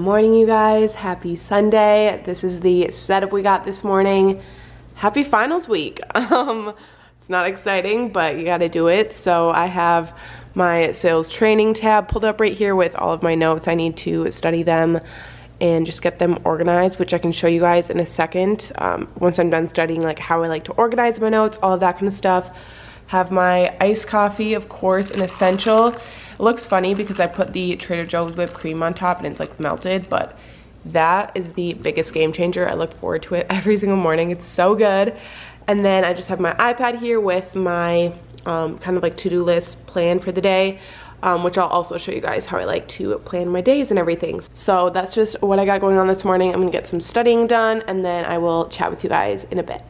morning, you guys. Happy Sunday. This is the setup we got this morning. Happy finals week. It's not exciting, but you gotta do it. So I have my sales training tab pulled up right here with all of my notes. I need to study them and just get them organized, which I can show you guys in a second. Once I'm done studying, like how I like to organize my notes, all of that kind of stuff. Have my iced coffee, of course, an essential. It looks funny because I put the Trader Joe's whipped cream on top and it's like melted, but that is the biggest game changer. I look forward to it every single morning. It's so good. And then I just have my iPad here with my kind of like to-do list plan for the day, which I'll also show you guys how I like to plan my days and everything. So that's just what I got going on this morning. I'm gonna get some studying done and then I will chat with you guys in a bit.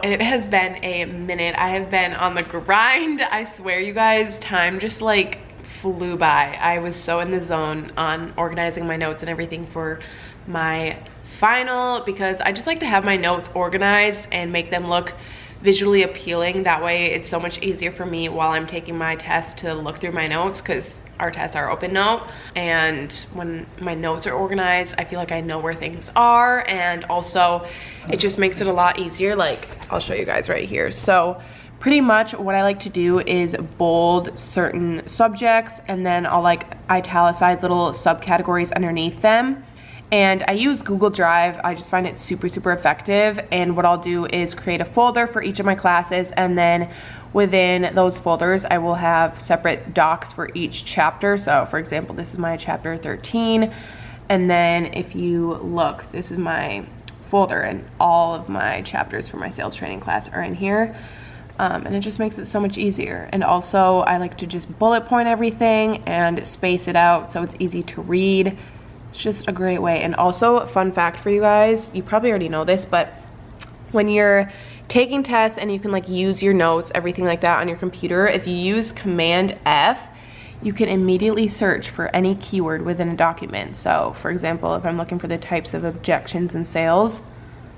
It has been a minute. I have been on the grind. I swear, you guys, time just like flew by. I was so in the zone on organizing my notes and everything for my final because I just like to have my notes organized and make them look visually appealing. That way it's so much easier for me while I'm taking my test to look through my notes, because our tests are open note, and when my notes are organized, I feel like I know where things are, and also it just makes it a lot easier. Like, I'll show you guys right here. So pretty much what I like to do is bold certain subjects, and then I'll like italicize little subcategories underneath them. And I use Google Drive. I just find it super, super effective. And what I'll do is create a folder for each of my classes, and then within those folders, I will have separate docs for each chapter. So for example, this is my chapter 13. And then if you look, this is my folder, and all of my chapters for my sales training class are in here. And it just makes it so much easier. And also I like to just bullet point everything and space it out so it's easy to read. It's just a great way. And also, fun fact for you guys, you probably already know this, but when you're taking tests and you can like use your notes, everything like that on your computer, if you use Command F, you can immediately search for any keyword within a document. So for example, if I'm looking for the types of objections in sales,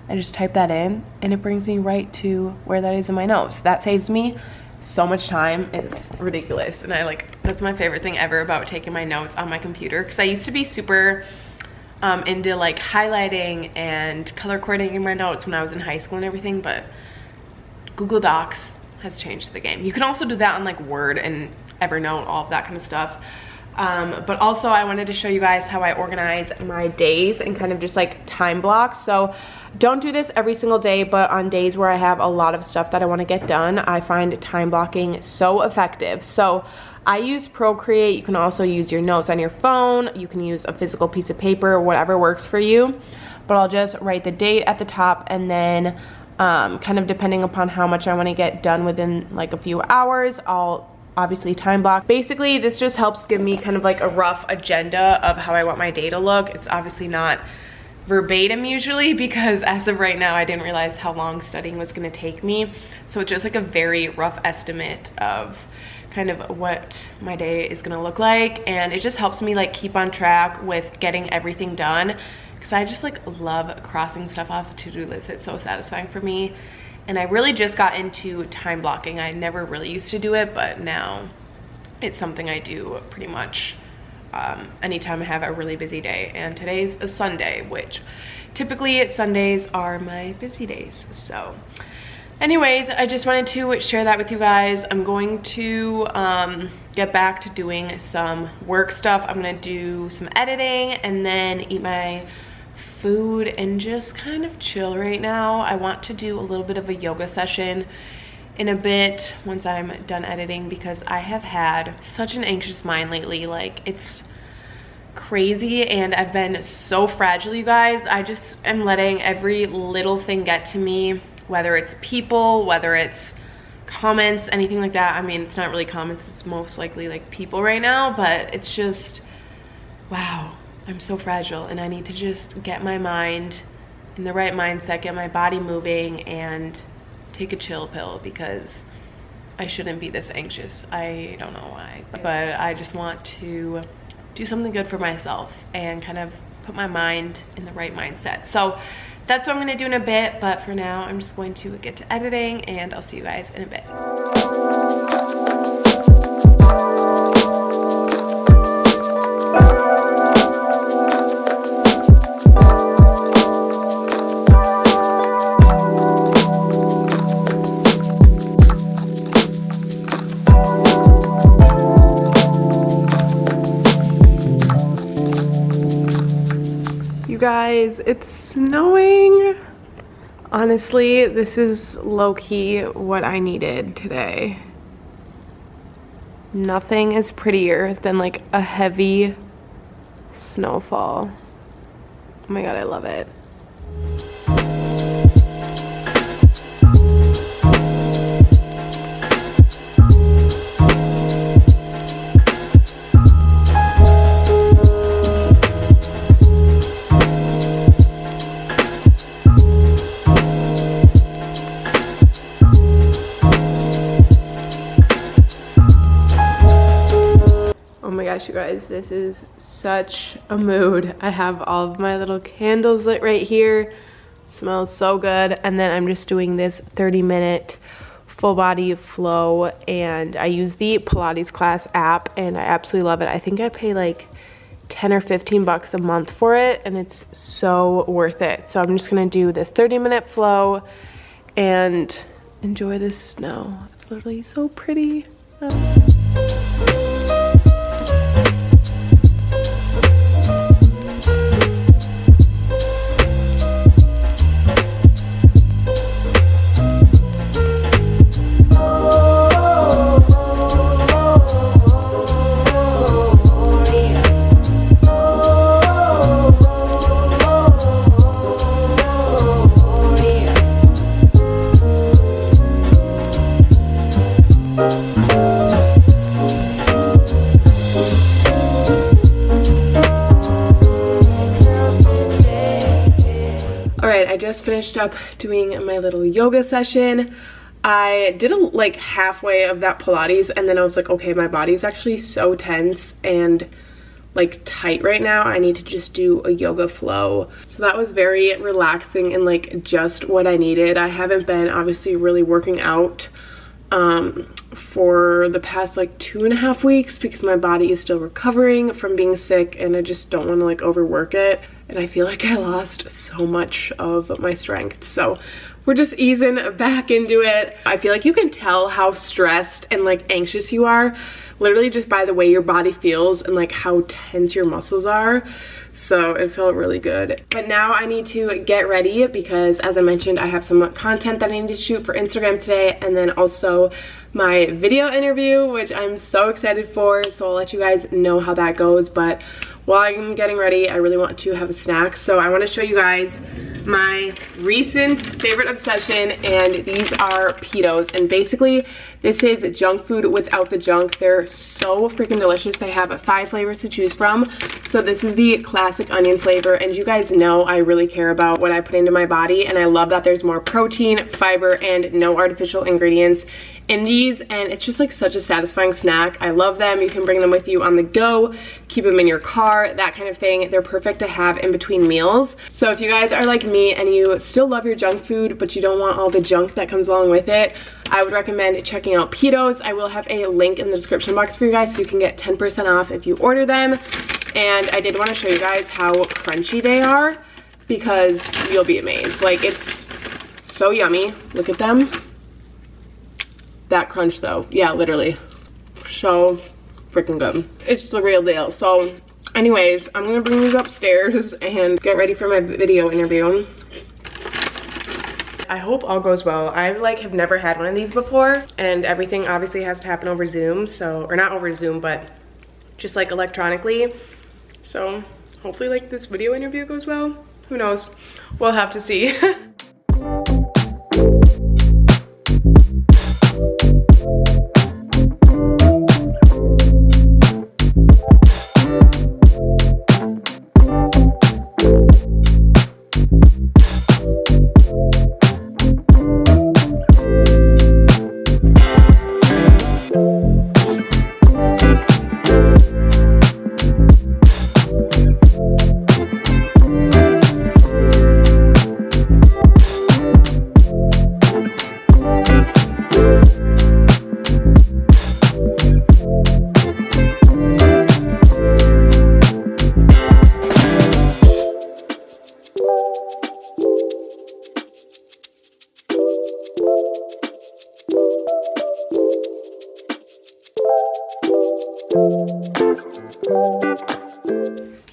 I just type that in and it brings me right to where that is in my notes. That saves me so much time. It's ridiculous. And that's my favorite thing ever about taking my notes on my computer, because I used to be super into like highlighting and color coordinating my notes when I was in high school and everything, but Google Docs has changed the game. You can also do that on like Word and Evernote, all of that kind of stuff. But also I wanted to show you guys how I organize my days and kind of just like time blocks. So don't do this every single day, but on days where I have a lot of stuff that I want to get done, I find time blocking so effective. So I use Procreate. You can also use your notes on your phone. You can use a physical piece of paper, whatever works for you. But I'll just write the date at the top, and then kind of depending upon how much I want to get done within like a few hours, I'll obviously time block. Basically, this just helps give me kind of like a rough agenda of how I want my day to look. It's obviously not verbatim usually, because as of right now, I didn't realize how long studying was going to take me. So it's just like a very rough estimate of kind of what my day is going to look like. And it just helps me like keep on track with getting everything done, because I just like love crossing stuff off a to-do list. It's so satisfying for me. And I really just got into time blocking. I never really used to do it, but now it's something I do pretty much anytime I have a really busy day. And today's a Sunday, which typically Sundays are my busy days. So anyways, I just wanted to share that with you guys. I'm going to get back to doing some work stuff. I'm gonna do some editing and then eat my food and just kind of chill right now. I want to do a little bit of a yoga session in a bit once I'm done editing, because I have had such an anxious mind lately. Like, it's crazy, and I've been so fragile, you guys. I just am letting every little thing get to me, whether it's people, whether it's comments, anything like that. I mean, it's not really comments, it's most likely like people right now, but it's just, wow, I'm so fragile, and I need to just get my mind in the right mindset, get my body moving, and take a chill pill because I shouldn't be this anxious. I don't know why, but I just want to do something good for myself and kind of put my mind in the right mindset. So that's what I'm gonna do in a bit, but for now, I'm just going to get to editing and I'll see you guys in a bit. Guys, it's snowing. Honestly, this is low-key what I needed today. Nothing is prettier than like a heavy snowfall. Oh my god, I love it. You guys, this is such a mood. I have all of my little candles lit right here. It smells so good. And then I'm just doing this 30-minute full body flow, and I use the Pilates class app and I absolutely love it. I think I pay like 10 or 15 bucks a month for it, and it's so worth it. So I'm just gonna do this 30-minute flow and enjoy this snow. It's literally so pretty. I just finished up doing my little yoga session. I did like halfway of that Pilates, and then I was like, okay, my body's actually so tense and like tight right now. I need to just do a yoga flow. So that was very relaxing and like just what I needed. I haven't been obviously really working out for the past like 2.5 weeks because my body is still recovering from being sick, and I just don't want to like overwork it. And I feel like I lost so much of my strength. So we're just easing back into it. I feel like you can tell how stressed and like anxious you are literally just by the way your body feels and like how tense your muscles are. So it felt really good. But now I need to get ready because, as I mentioned, I have some content that I need to shoot for Instagram today, and then also my video interview, which I'm so excited for. So I'll let you guys know how that goes. But while I'm getting ready, I really want to have a snack. So I want to show you guys my recent favorite obsession, and these are Pitos. And basically, this is junk food without the junk. They're so freaking delicious. They have 5 flavors to choose from. So this is the classic onion flavor, and you guys know I really care about what I put into my body, and I love that there's more protein, fiber, and no artificial ingredients in these, and it's just like such a satisfying snack. I love them. You can bring them with you on the go, keep them in your car, that kind of thing. They're perfect to have in between meals. So if you guys are like me and you still love your junk food, but you don't want all the junk that comes along with it, I would recommend checking out Pitos. I will have a link in the description box for you guys so you can get 10% off if you order them. And I did want to show you guys how crunchy they are because you'll be amazed. Like, it's so yummy. Look at them. That crunch though, yeah, literally so freaking good. It's the real deal. So anyways, I'm gonna bring these upstairs and get ready for my video interview. I hope all goes well. I like have never had one of these before, and everything obviously has to happen over Zoom, so, or not over Zoom, but just like electronically. So hopefully like this video interview goes well. Who knows? We'll have to see.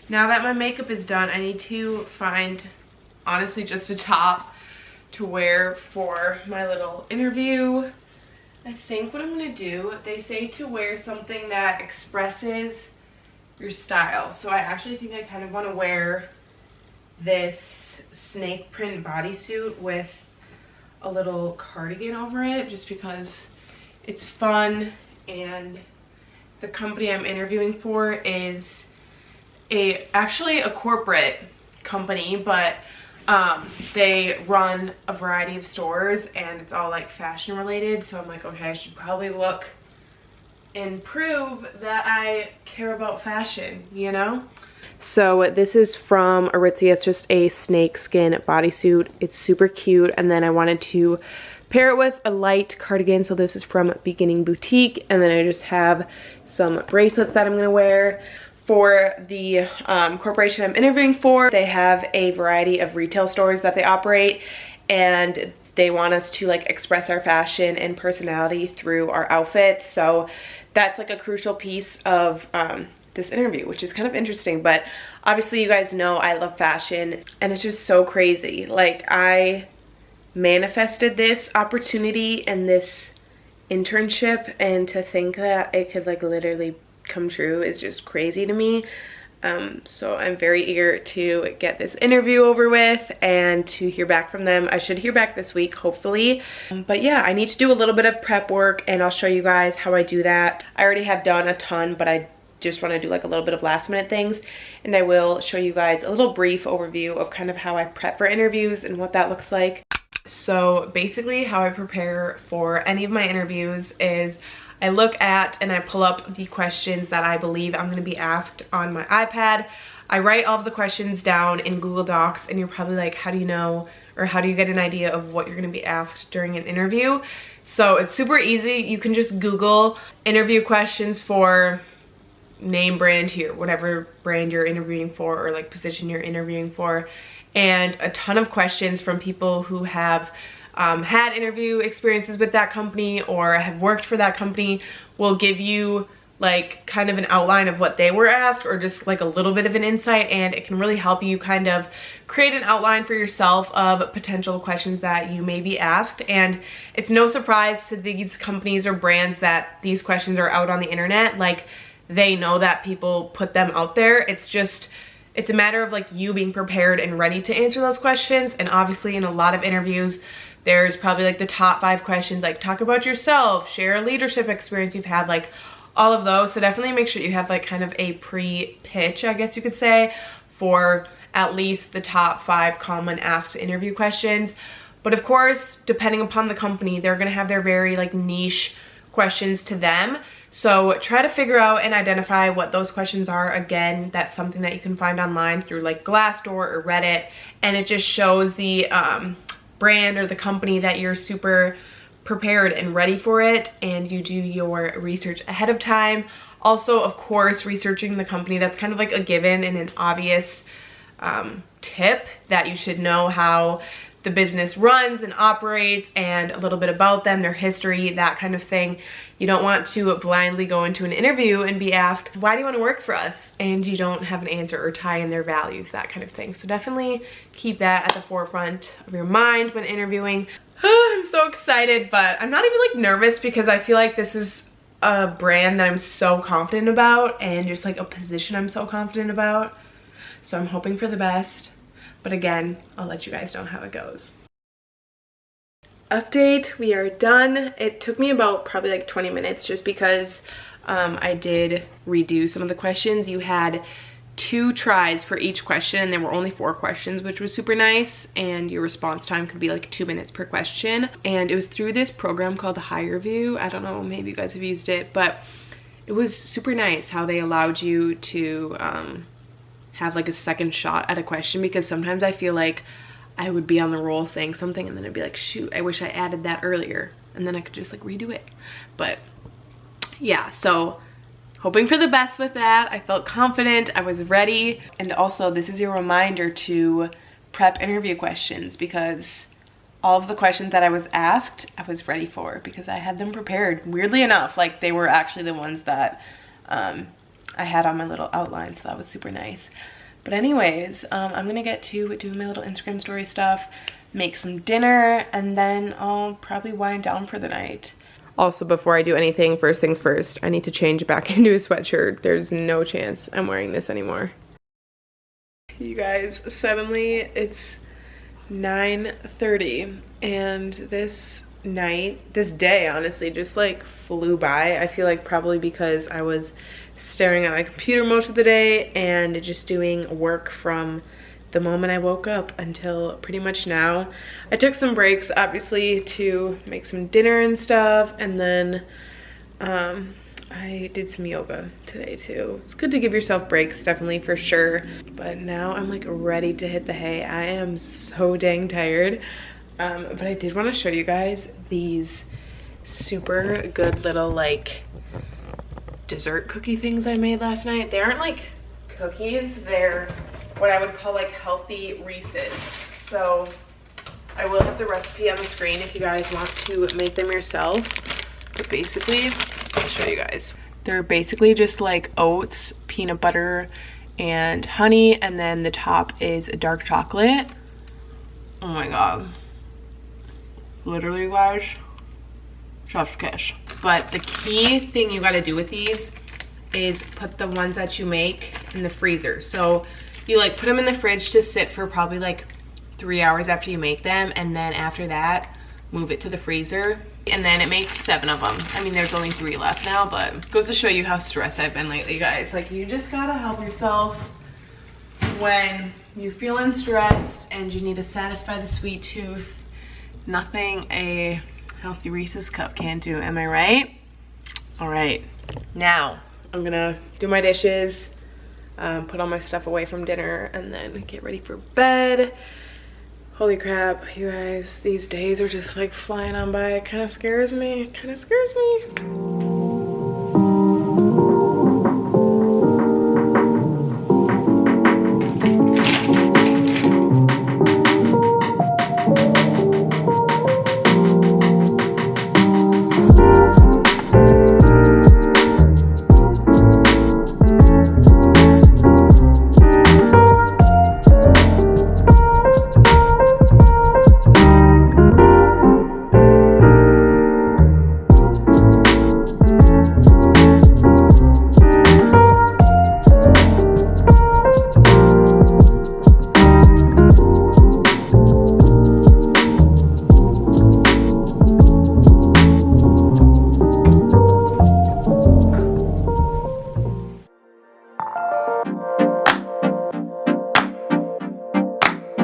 Now that my makeup is done, I need to find, honestly, just a top to wear for my little interview. I think what I'm gonna do, they say to wear something that expresses your style. So I actually think I kind of want to wear this snake print bodysuit with a little cardigan over it, just because it's fun. And the company I'm interviewing for is actually a corporate company, but they run a variety of stores and it's all like fashion related. So I'm like, okay, I should probably look and prove that I care about fashion, you know? So this is from Aritzia. It's just a snake skin bodysuit. It's super cute. And then I wanted to pair it with a light cardigan. So this is from Beginning Boutique. And then I just have some bracelets that I'm gonna wear. For the corporation I'm interviewing for, they have a variety of retail stores that they operate, and they want us to like express our fashion and personality through our outfits. So that's like a crucial piece of this interview, which is kind of interesting. But obviously you guys know I love fashion, and it's just so crazy. Like, I manifested this opportunity and this internship, and to think that it could like literally come true is just crazy to me. So I'm very eager to get this interview over with and to hear back from them. I should hear back this week, hopefully. But yeah, I need to do a little bit of prep work, and I'll show you guys how I do that. I already have done a ton, but I just want to do like a little bit of last minute things, and I will show you guys a little brief overview of kind of how I prep for interviews and what that looks like. So basically how I prepare for any of my interviews is I look at and I pull up the questions that I believe I'm going to be asked on my iPad. I write all of the questions down in Google Docs, and you're probably like, how do you know, or how do you get an idea of what you're going to be asked during an interview? So it's super easy. You can just Google interview questions for name brand here, whatever brand you're interviewing for, or like position you're interviewing for, and a ton of questions from people who have had interview experiences with that company or have worked for that company will give you like kind of an outline of what they were asked, or just like a little bit of an insight, and it can really help you kind of create an outline for yourself of potential questions that you may be asked. And it's no surprise to these companies or brands that these questions are out on the internet. Like, they know that people put them out there. It's a matter of like you being prepared and ready to answer those questions. And obviously in a lot of interviews, there's probably like the top 5 questions, like talk about yourself, share a leadership experience you've had, like all of those. So definitely make sure you have like kind of a pre-pitch, I guess you could say, for at least the top 5 common asked interview questions. But of course, depending upon the company, they're gonna have their very like niche questions to them. So try to figure out and identify what those questions are. Again, that's something that you can find online through like Glassdoor or Reddit, and it just shows the brand or the company that you're super prepared and ready for it, and you do your research ahead of time. Also, of course, researching the company, that's kind of like a given and an obvious tip that you should know how the business runs and operates, and a little bit about them, their history, that kind of thing. You don't want to blindly go into an interview and be asked, why do you want to work for us? And you don't have an answer or tie in their values, that kind of thing. So definitely keep that at the forefront of your mind when interviewing. I'm so excited, but I'm not even like nervous, because I feel like this is a brand that I'm so confident about, and just like a position I'm so confident about. So I'm hoping for the best. But again, I'll let you guys know how it goes. Update, we are done. It took me about probably like 20 minutes, just because I did redo some of the questions. You had 2 tries for each question, and there were only 4 questions, which was super nice, and your response time could be like 2 minutes per question. And it was through this program called HireVue. I don't know, maybe you guys have used it, but it was super nice how they allowed you to have like a second shot at a question, because sometimes I feel like I would be on the roll saying something and then I'd be like, shoot, I wish I added that earlier, and then I could just like redo it. But yeah, so hoping for the best with that. I felt confident, I was ready. And also, this is your reminder to prep interview questions, because all of the questions that I was asked, I was ready for, because I had them prepared. Weirdly enough, like they were actually the ones that I had on my little outline, so that was super nice. But anyways, I'm gonna get to doing my little Instagram story stuff, make some dinner, and then I'll probably wind down for the night. Also, before I do anything, first things first, I need to change back into a sweatshirt. There's no chance I'm wearing this anymore. You guys, suddenly it's 9:30 and this day honestly just like flew by. I feel like probably because I was staring at my computer most of the day and just doing work from the moment I woke up until pretty much now. I took some breaks obviously to make some dinner and stuff, and then I did some yoga today too. It's good to give yourself breaks, definitely, for sure. But now I'm like ready to hit the hay. I am so dang tired. But I did want to show you guys these super good little like dessert cookie things I made last night. They aren't like cookies, they're what I would call like healthy Reese's. So I will have the recipe on the screen if you guys want to make them yourself. But basically, I'll show you guys. They're basically just like oats, peanut butter, and honey, and then the top is a dark chocolate. Oh my god. Literally, guys, chef's kiss. But the key thing you gotta do with these is put the ones that you make in the freezer. So you like put them in the fridge to sit for probably like 3 hours after you make them, and then after that, move it to the freezer. And then it makes 7 of them. I mean, there's only 3 left now, but goes to show you how stressed I've been lately, guys. Like, you just gotta help yourself when you're feeling stressed and you need to satisfy the sweet tooth. Nothing a healthy Reese's cup can't do, am I right? All right, now I'm gonna do my dishes, put all my stuff away from dinner, and then get ready for bed. Holy crap, you guys, these days are just like flying on by. It kind of scares me. It kind of scares me.